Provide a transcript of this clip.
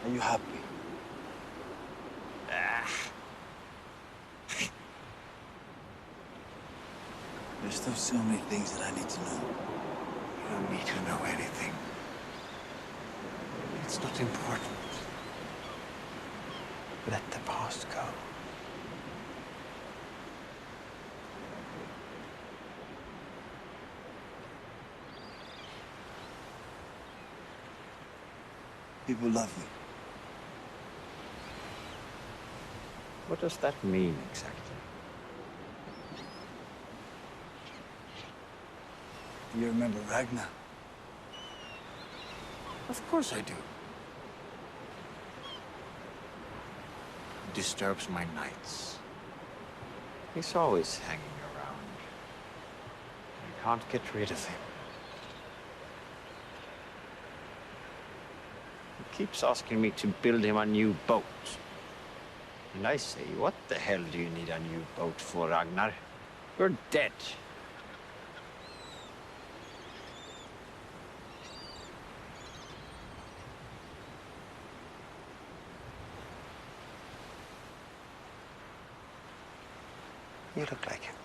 Are you happy? There's still so many things that I need to know. You don't need to know anything. It's not important. Let the past go. People love you. What does that mean exactly? Do you remember Ragnar? Of course I do. He disturbs my nights. He's always hanging around. I can't get rid of him. He keeps asking me to build him a new boat. And I say, what the hell do you need a new boat for, Ragnar? You're dead. You look like him.